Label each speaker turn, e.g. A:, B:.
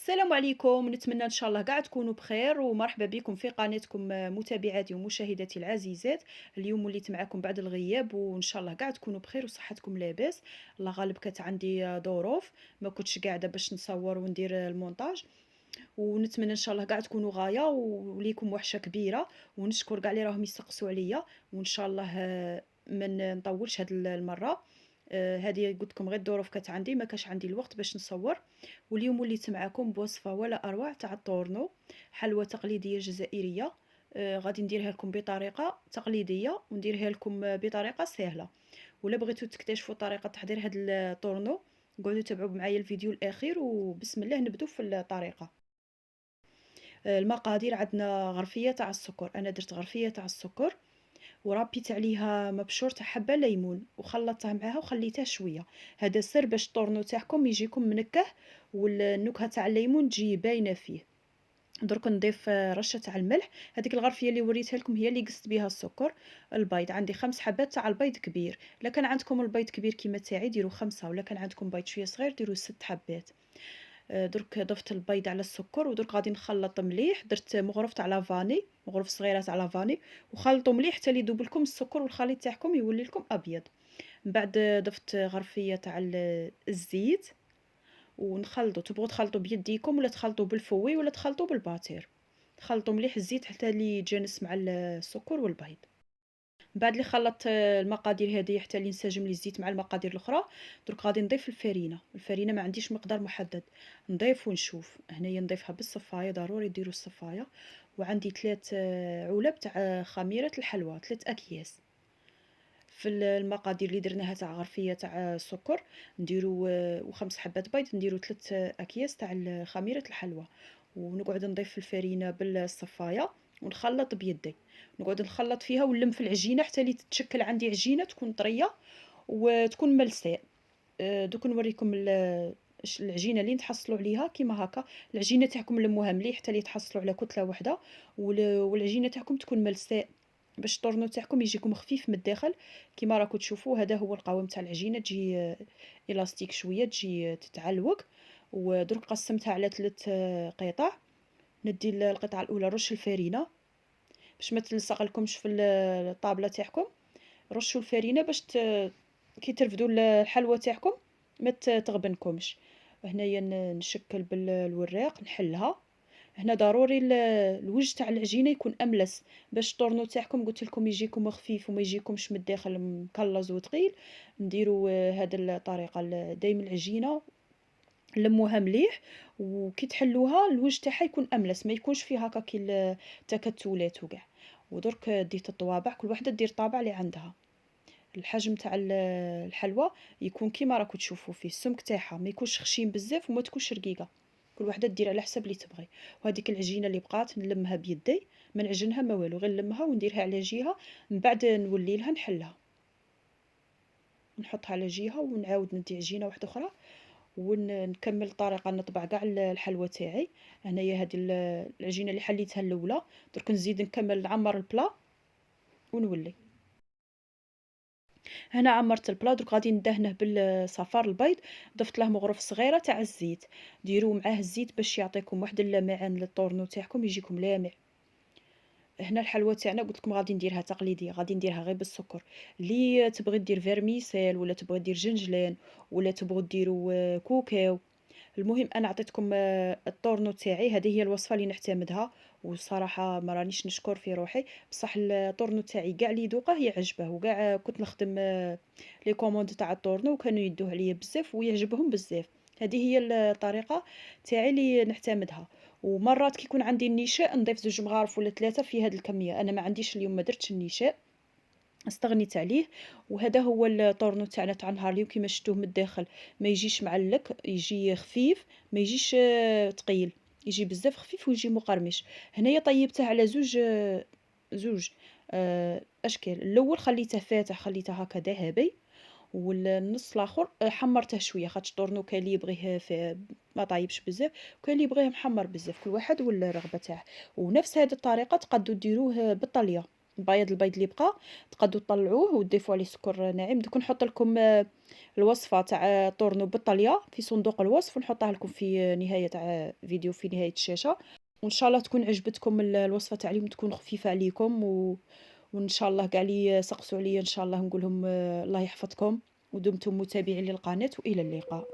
A: السلام عليكم، نتمنى إن شاء الله قاع تكونوا بخير ومرحبا بكم في قناتكم متابعاتي ومشاهداتي العزيزات. اليوم وليت معكم بعد الغياب وإن شاء الله قاع تكونوا بخير وصحتكم لاباس. الله غالب كانت عندي ظروف ما كنتش قاعدة باش نصور وندير المونتاج، ونتمنى ان شاء الله قاع تكونوا غايه وليكم وحشه كبيره. ونشكر كاع اللي راهم يسقسوا عليا، وان شاء الله ما نطولش هاد المره. هذه قلت لكم غير الظروف كانت عندي، ما كانش عندي الوقت باش نصور. واليوم وليت معكم بوصفه ولا اروع تاع الطورنو، حلوى تقليديه جزائريه. غادي نديرها لكم بطريقه تقليديه ونديرها لكم بطريقه سهله. ولا بغيتوا تكتشفوا طريقه تحضير هاد الطورنو، قعدوا تابعوا معايا الفيديو الاخير وبسم الله نبدو في الطريقه. المقادير: عندنا غرفية تاع السكر، أنا درت غرفية تاع السكر وربيت عليها مبشور تاع حبة ليمون وخلطته معاها وخليته شوية. هذا سر باش الطورنو تاعكم يجيكم منكه والنكهة تاع الليمون تجي باينة فيه. درك نضيف رشة تاع الملح. هذيك الغرفية اللي وريتها لكم هي اللي قست بها السكر. البيض عندي 5 حبات تاع البيض كبير، لا كان عندكم البيض كبير كيما تاعي ديروا 5، ولا كان عندكم بيض شوية صغير ديروا 6 حبات. درك ضفت البيض على السكر ودرك غادي نخلط مليح. درت مغرف تاع لافاني، مغرف صغيره تاع لافاني، وخلطوا مليح حتى يذوب لكم السكر والخليط تاعكم يولي لكم ابيض. من بعد ضفت غرفيه تاع الزيت ونخلطوا. تبغوا تخلطوا بيديكم ولا تخلطوا بالفوي ولا تخلطوا بالباتير. خلطوا مليح الزيت حتى اللي يتجانس مع السكر والبيض. بعد اللي خلطت المقادير هذه حتى اللي انسجم لي الزيت مع المقادير الاخرى، درك غادي نضيف الفرينه ما عنديش مقدار محدد، نضيف ونشوف. هنايا نضيفها بالصفايه، ضروري ديروا الصفايه. وعندي 3 علب تاع خميره الحلوى، 3 اكياس. في المقادير اللي درناها تاع غرفيه تاع السكر نديروا و5 حبات بيض، نديروا 3 اكياس تاع خميره الحلوى. ونقعد نضيف الفرينه بالصفايه ونخلط بيدي. نقعد نخلط فيها ونلم في العجينه حتى اللي تتشكل عندي عجينه تكون طريه وتكون ملساء. دوك نوريكم العجينه اللي نتحصلوا عليها كيما هكا. العجينه تاعكم لموها مليح حتى اللي تحصلوا على كتله واحده، والعجينه تاعكم تكون ملساء باش الطورنو تاعكم يجيكم خفيف من الداخل. كيما راكم تشوفوا هذا هو القوام تاع العجينه، تجي الاستيك شويه، تجي تتعلوق. ودرك قسمتها على 3 قطع. ندي القطعه الاولى رش الفرينه باش ما تلصق لكمش في الطابله تاعكم. رشوا الفرينه باش كي ترفدوا الحلوى تاعكم ما تغبنكمش. هنايا نشكل بالوراق نحلها. هنا ضروري الوجه تاع العجينه يكون املس باش الطورنو تاعكم قلت لكم يجيكم خفيف وما يجيكمش من الداخل مكلز وثقيل. نديروا هذه الطريقه دايما العجينه لموها مليح، وكي تحلوها الوجه تاعها يكون املس، ما يكونش فيه هكا كي التكتلات وكاع. ودرك ديت الطوابع، كل وحده دير طابع اللي عندها. الحجم تاع الحلوى يكون كيما راكم تشوفوا فيه، السمك تاعها ما يكونش خشين بزاف وما تكونش رقيقه. كل وحده دير على حسب اللي تبغي. وهذيك العجينه اللي بقات نلمها بيدي، ما نعجنها ما والو، غير نلمها ونديرها على جهه. من بعد نولي لها نحلها، نحطها على جهه ونعاود ندي عجينه واحده اخرى ونكمل الطريقه. نطبع كاع الحلوى تاعي. هنايا هذه العجينه اللي حليتها الاولى، درك نزيد نكمل نعمر البلا ونولي. هنا عمرت البلا، درك غادي ندهنه بالصفار البيض. ضفت له مغرف صغيره تاع الزيت، ديروا معاه الزيت باش يعطيكم واحد اللمعان للطورنو تاعكم يجيكم لامع. هنا الحلوى تاعنا قلت لكم غادي نديرها تقليديه، غادي نديرها غير بالسكر. اللي تبغي دير فيرميسيل ولا تبغي دير جنجلان ولا تبغوا ديروا كوكاو. المهم انا عطيتكم الطورنو تاعي، هذه هي الوصفه اللي نعتمدها. والصراحه ما رانيش نشكر في روحي، بصح الطورنو تاعي كاع اللي يذوقه يعجبه، وكاع كنت نخدم لي كوموند تاع الطورنو وكانوا يدوه عليا بزاف ويعجبهم بزاف. هذه هي الطريقه تاعي اللي نعتمدها. ومرات كي يكون عندي النشاء نضيف 2 مغارف ولا 3 في هذه الكميه. انا ما عنديش اليوم، ما درتش النشاء، استغنيت عليه. وهذا هو الطورنو تاعنا تاع نهار اليوم. كيما شفتوه من الداخل ما يجيش معلك، يجي خفيف، ما يجيش ثقيل، يجي بزاف خفيف ويجي مقرمش. هنايا طيبته على زوج اشكال. الاول خليته فاتح، خليته هكا ذهبي، والنص الاخر حمرته شويه، خاطش الطورنو كاين اللي يبغيه ما طايبش بزاف، وكاين اللي يبغيه محمر بزاف، كل واحد والرغبه تاعه. ونفس هذه الطريقه تقدروا ديروه بالطليه. بياض البيض اللي بقى تقادو طلعوه وتضيفوا عليه سكر ناعم. دوك نحط لكم الوصفة تاع طورنو بالطلية في صندوق الوصف، ونحطها لكم في نهاية تاع فيديو في نهاية الشاشة. وإن شاء الله تكون عجبتكم الوصفة تاع اليوم، تكون خفيفة عليكم وإن شاء الله كاع اللي يسقسوا عليا إن شاء الله نقول لهم الله يحفظكم، ودمتم متابعين للقناة، وإلى اللقاء.